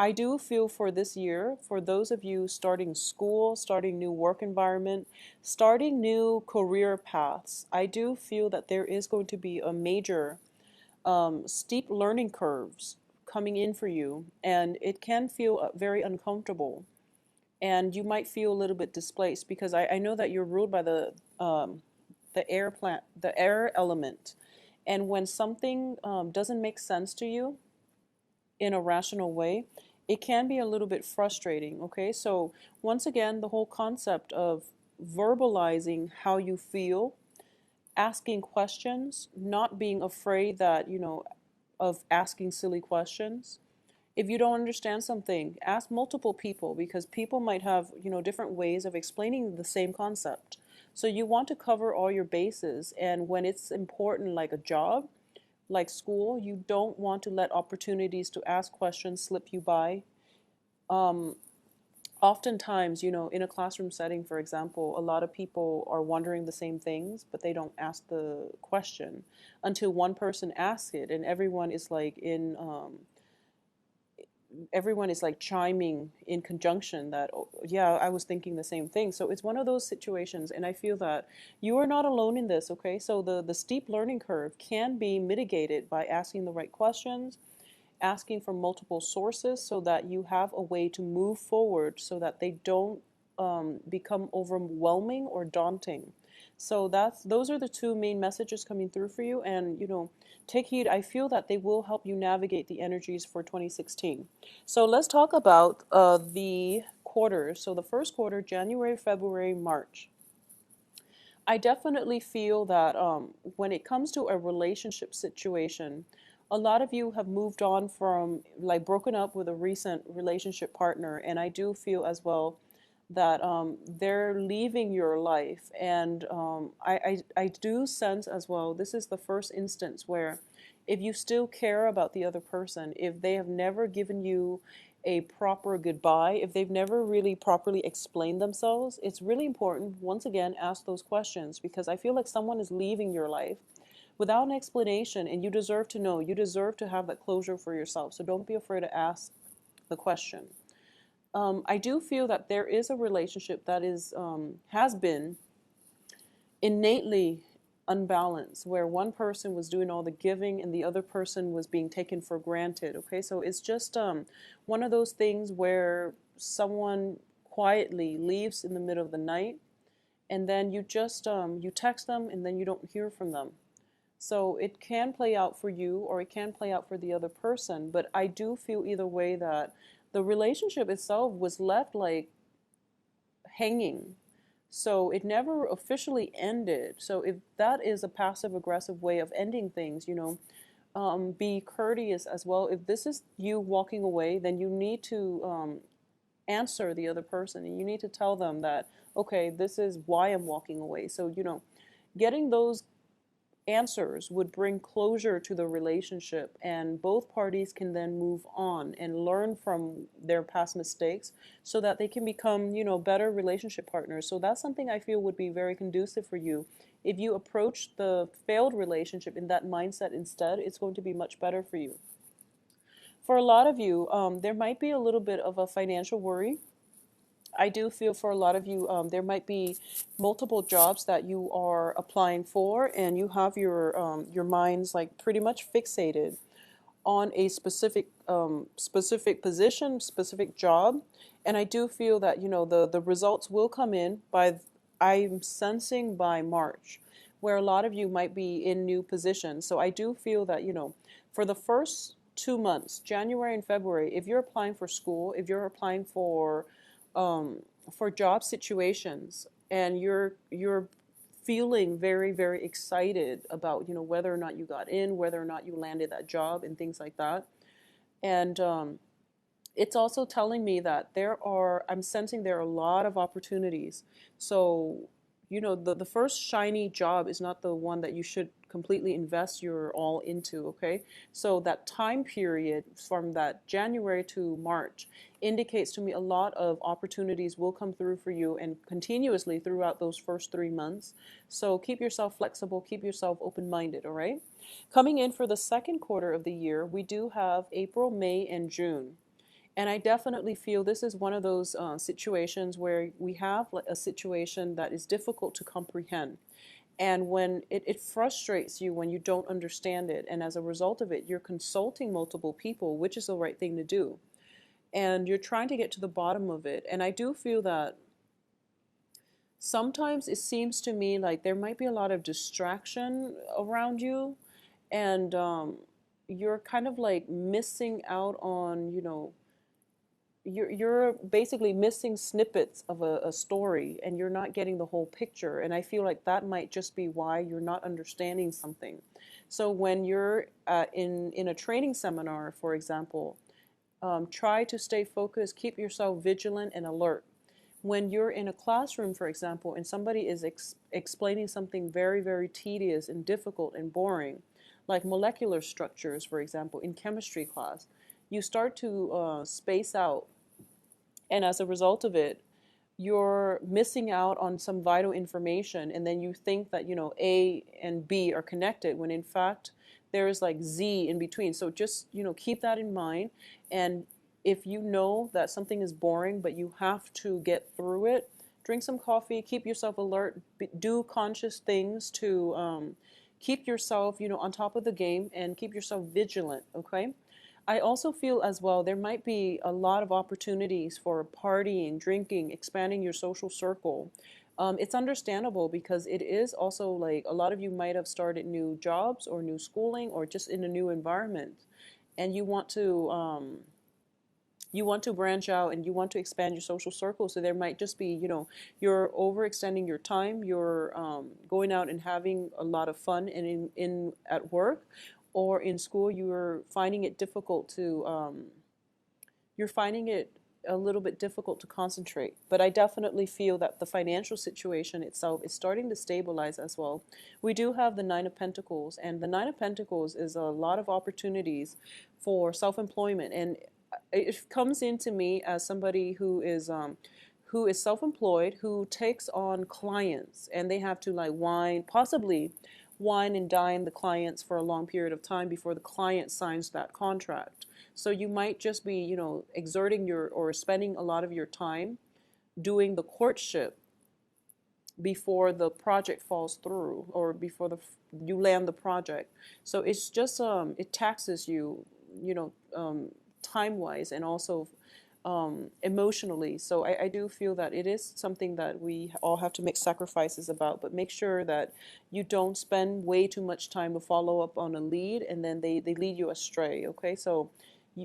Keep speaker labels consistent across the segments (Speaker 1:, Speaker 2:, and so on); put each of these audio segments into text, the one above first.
Speaker 1: I do feel for this year, for those of you starting school, starting new work environment, starting new career paths, I do feel that there is going to be a major steep learning curves coming in for you, and it can feel very uncomfortable. And you might feel a little bit displaced because I know that you're ruled by the air element, and when something doesn't make sense to you in a rational way, it can be a little bit frustrating. Okay, so once again, the whole concept of verbalizing how you feel, asking questions, not being afraid that, of asking silly questions. If you don't understand something, ask multiple people because people might have, different ways of explaining the same concept. So you want to cover all your bases. And when it's important, like a job, like school, you don't want to let opportunities to ask questions slip you by. Um, Oftentimes, in a classroom setting, for example, a lot of people are wondering the same things, but they don't ask the question until one person asks it, and everyone is like chiming in conjunction that, oh, yeah, I was thinking the same thing. So it's one of those situations, and I feel that you are not alone in this. Okay, so the steep learning curve can be mitigated by asking the right questions, asking from multiple sources so that you have a way to move forward so that they don't become overwhelming or daunting. So those are the two main messages coming through for you, and take heed. I feel that they will help you navigate the energies for 2016. So let's talk about the quarters. So the first quarter, January, February, March. I definitely feel that when it comes to a relationship situation, a lot of you have moved on from, like, broken up with a recent relationship partner, and I do feel as well that they're leaving your life, and I do sense as well this is the first instance where, if you still care about the other person, if they have never given you a proper goodbye, if they've never really properly explained themselves, it's really important, once again, ask those questions, because I feel like someone is leaving your life without an explanation, and you deserve to know. You deserve to have that closure for yourself. So don't be afraid to ask the question. I do feel that there is a relationship that has been innately unbalanced, where one person was doing all the giving and the other person was being taken for granted. Okay, so it's just one of those things where someone quietly leaves in the middle of the night, and then you just you text them and then you don't hear from them. So it can play out for you or it can play out for the other person, but I do feel either way that the relationship itself was left like hanging. So it never officially ended. So if that is a passive aggressive way of ending things, be courteous as well. If this is you walking away, then you need to answer the other person, and you need to tell them that, okay, this is why I'm walking away. So, getting those answers would bring closure to the relationship, and both parties can then move on and learn from their past mistakes so that they can become, better relationship partners. So that's something I feel would be very conducive for you. If you approach the failed relationship in that mindset instead, it's going to be much better for you. For a lot of you, there might be a little bit of a financial worry. I do feel for a lot of you, there might be multiple jobs that you are applying for, and you have your minds like pretty much fixated on a specific position, specific job, and I do feel that the results will come in by, I'm sensing, by March, where a lot of you might be in new positions. So I do feel that for the first 2 months, January and February, if you're applying for school, if you're applying for job situations, and you're feeling very, very excited about whether or not you got in, whether or not you landed that job, and things like that. And it's also telling me that I'm sensing there are a lot of opportunities. So, the first shiny job is not the one that you should completely invest your all into, okay? So that time period from that January to March indicates to me a lot of opportunities will come through for you, and continuously throughout those first 3 months. So keep yourself flexible, keep yourself open-minded, all right? Coming in for the second quarter of the year, we do have April, May, and June. And I definitely feel this is one of those situations where we have a situation that is difficult to comprehend. And when it frustrates you when you don't understand it. And as a result of it, you're consulting multiple people, which is the right thing to do. And you're trying to get to the bottom of it. And I do feel that sometimes it seems to me like there might be a lot of distraction around you. And you're kind of like missing out on, you're basically missing snippets of a story, and you're not getting the whole picture. And I feel like that might just be why you're not understanding something. So when you're in a training seminar, for example, try to stay focused, keep yourself vigilant and alert. When you're in a classroom, for example, and somebody is explaining something very, very tedious and difficult and boring, like molecular structures, for example, in chemistry class, you start to space out. And as a result of it, you're missing out on some vital information. And then you think that, A and B are connected when in fact there is like Z in between. So just, keep that in mind. And if you know that something is boring, but you have to get through it, drink some coffee, keep yourself alert, do conscious things to keep yourself, on top of the game and keep yourself vigilant, okay? I also feel as well there might be a lot of opportunities for partying, drinking, expanding your social circle. It's understandable because it is also like a lot of you might have started new jobs or new schooling or just in a new environment, and you want to branch out and you want to expand your social circle. So there might just be, you're overextending your time. You're going out and having a lot of fun, and in at work or in school, you're finding it a little bit difficult to concentrate. But I definitely feel that the financial situation itself is starting to stabilize as well. We do have the Nine of Pentacles, and the Nine of Pentacles is a lot of opportunities for self-employment, and it comes into me as somebody who is self-employed, who takes on clients, and they have to like possibly wine and dine the clients for a long period of time before the client signs that contract. So you might just be, exerting or spending a lot of your time doing the courtship before the project falls through or before you land the project. So it's just it taxes you, time wise and also emotionally. So I do feel that it is something that we all have to make sacrifices about, but make sure that you don't spend way too much time to follow up on a lead and then they lead you astray, okay? So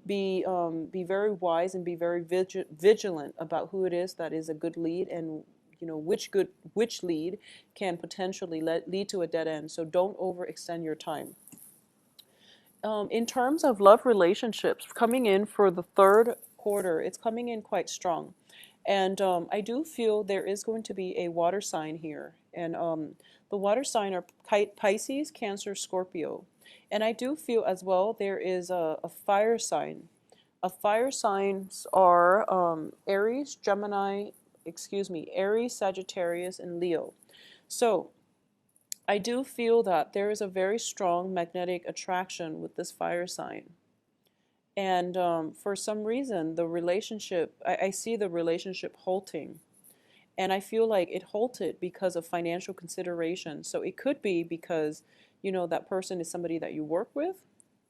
Speaker 1: be very wise and be very vigilant about who it is that is a good lead, and which lead can potentially lead to a dead end. So don't overextend your time. In terms of love relationships, coming in for the third quarter, it's coming in quite strong. And I do feel there is going to be a water sign here. And the water sign are Pisces, Cancer, Scorpio. And I do feel as well there is a fire sign. Fire signs are Aries, Sagittarius, and Leo. So I do feel that there is a very strong magnetic attraction with this fire sign. And for some reason, I see the relationship halting. And I feel like it halted because of financial consideration. So it could be because, that person is somebody that you work with.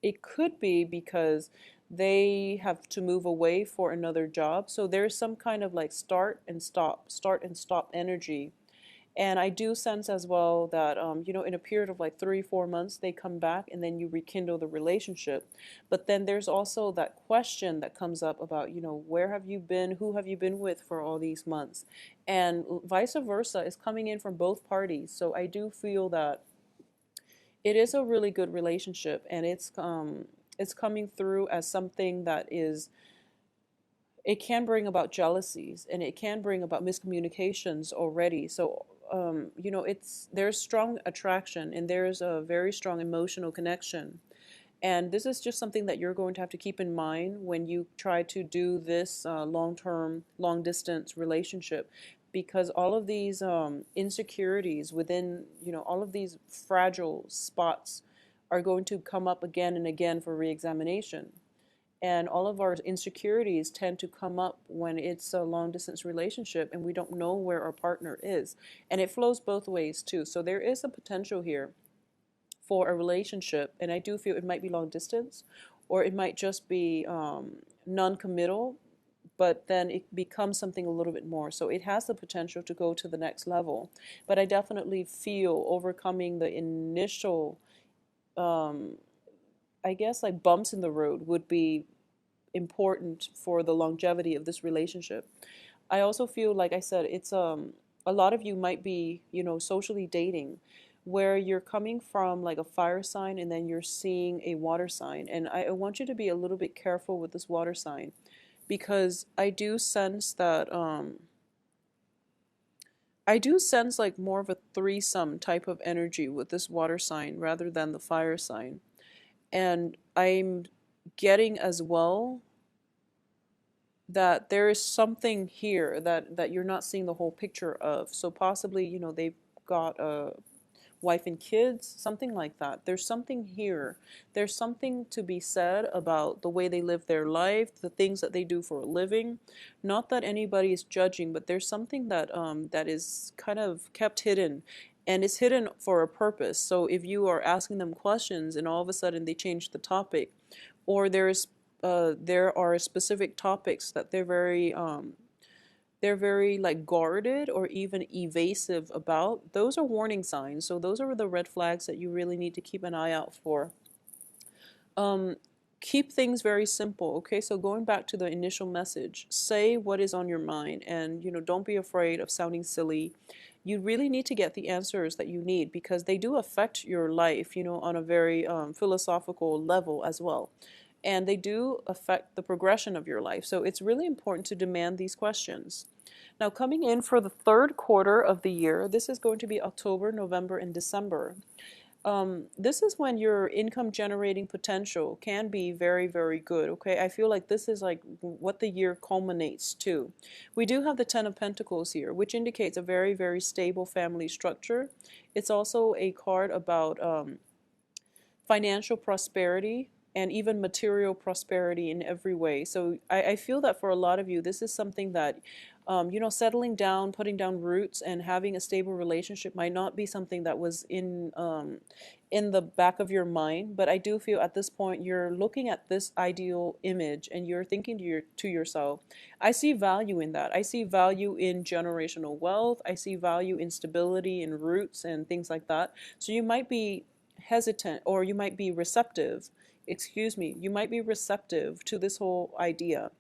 Speaker 1: It could be because they have to move away for another job. So there's some kind of like start and stop energy. And I do sense as well that, in a period of like 3-4 months, they come back and then you rekindle the relationship. But then there's also that question that comes up about, where have you been? Who have you been with for all these months? And vice versa is coming in from both parties. So I do feel that it is a really good relationship, and it's coming through as something that is, it can bring about jealousies and it can bring about miscommunications already. So, there's strong attraction and there's a very strong emotional connection. And this is just something that you're going to have to keep in mind when you try to do this long-term, long-distance relationship, because all of these insecurities within, all of these fragile spots are going to come up again and again for reexamination. And all of our insecurities tend to come up when it's a long distance relationship and we don't know where our partner is. And it flows both ways too. So there is a potential here for a relationship. And I do feel it might be long distance, or it might just be non-committal, but then it becomes something a little bit more. So it has the potential to go to the next level. But I definitely feel overcoming the initial, I guess, like bumps in the road would be important for the longevity of this relationship. I also feel, like I said, it's a lot of you might be, socially dating, where you're coming from like a fire sign and then you're seeing a water sign. And I want you to be a little bit careful with this water sign, because I do sense like more of a threesome type of energy with this water sign rather than the fire sign. And I'm getting as well that there is something here that you're not seeing the whole picture of. So possibly, they've got a wife and kids, something like that. There's something here. There's something to be said about the way they live their life, the things that they do for a living. Not that anybody is judging, but there's something that is kind of kept hidden. And it's hidden for a purpose. So if you are asking them questions and all of a sudden they change the topic, or there are specific topics that they're very like guarded or even evasive about, those are warning signs. So those are the red flags that you really need to keep an eye out for. Um, Keep things very simple, okay? So going back to the initial message, say what is on your mind, and don't be afraid of sounding silly. You really need to get the answers that you need, because they do affect your life, on a very philosophical level as well. And they do affect the progression of your life. So it's really important to demand these questions. Now, coming in for the third quarter of the year, this is going to be October, November, and December. This is when your income generating potential can be very, very good. Okay, I feel like this is like what the year culminates to. We do have the Ten of Pentacles here, which indicates a very, very stable family structure. It's also a card about financial prosperity and even material prosperity in every way. So I feel that for a lot of you, this is something that, settling down, putting down roots, and having a stable relationship might not be something that was in the back of your mind. But I do feel at this point you're looking at this ideal image and you're thinking to yourself, I see value in that. I see value in generational wealth. I see value in stability and roots and things like that. So you might be hesitant, or you might be receptive, you might be receptive to this whole idea.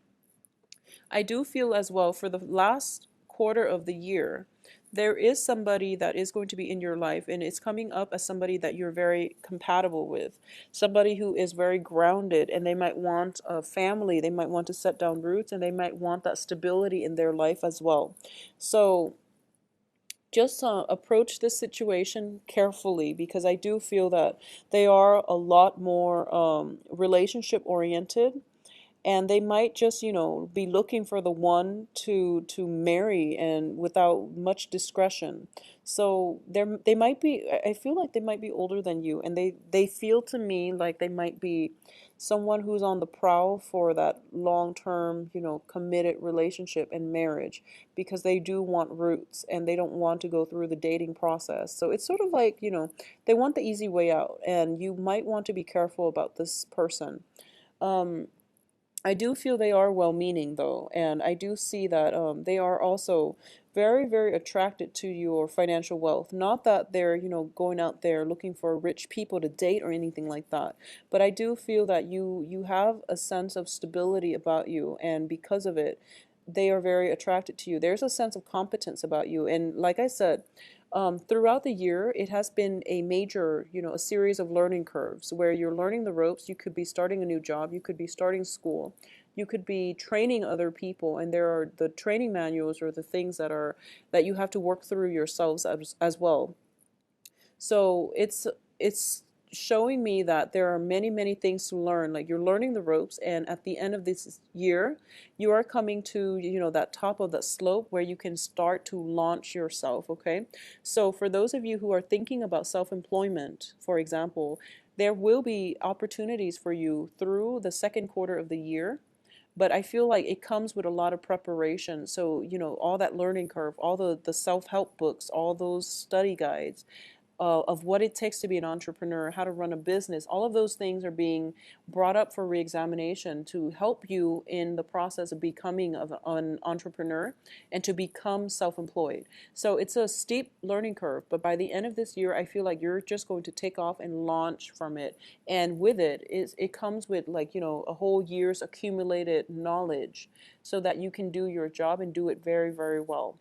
Speaker 1: I do feel as well for the last quarter of the year, there is somebody that is going to be in your life, and it's coming up as somebody that you're very compatible with, somebody who is very grounded, and they might want a family, they might want to set down roots, and they might want that stability in their life as well. So just approach this situation carefully, because I do feel that they are a lot more relationship oriented, and they might just be looking for the one to marry, and without much discretion. So they might be, I feel like they might be older than you, and they feel to me like they might be someone who's on the prowl for that long-term committed relationship and marriage, because they do want roots and they don't want to go through the dating process. So it's sort of like they want the easy way out, and you might want to be careful about this person. um I do feel they are well-meaning though, and I do see that they are also very, very attracted to your financial wealth. Not that they're, going out there looking for rich people to date or anything like that, but I do feel that you have a sense of stability about you, and because of it, they are very attracted to you. There's a sense of competence about you, and like I said, throughout the year, it has been a major, a series of learning curves where you're learning the ropes. You could be starting a new job, you could be starting school, you could be training other people, and there are the training manuals or the things that you have to work through yourselves as well. So it's showing me that there are many, many things to learn. Like, you're learning the ropes, and at the end of this year, you are coming to, that top of that slope where you can start to launch yourself, okay? So for those of you who are thinking about self-employment, for example, there will be opportunities for you through the second quarter of the year, but I feel like it comes with a lot of preparation. So, all that learning curve, all the self-help books, all those study guides, of what it takes to be an entrepreneur, how to run a business, all of those things are being brought up for reexamination to help you in the process of becoming an entrepreneur and to become self-employed. So it's a steep learning curve, but by the end of this year, I feel like you're just going to take off and launch from it. And with it comes with, like, a whole year's accumulated knowledge so that you can do your job and do it very, very well.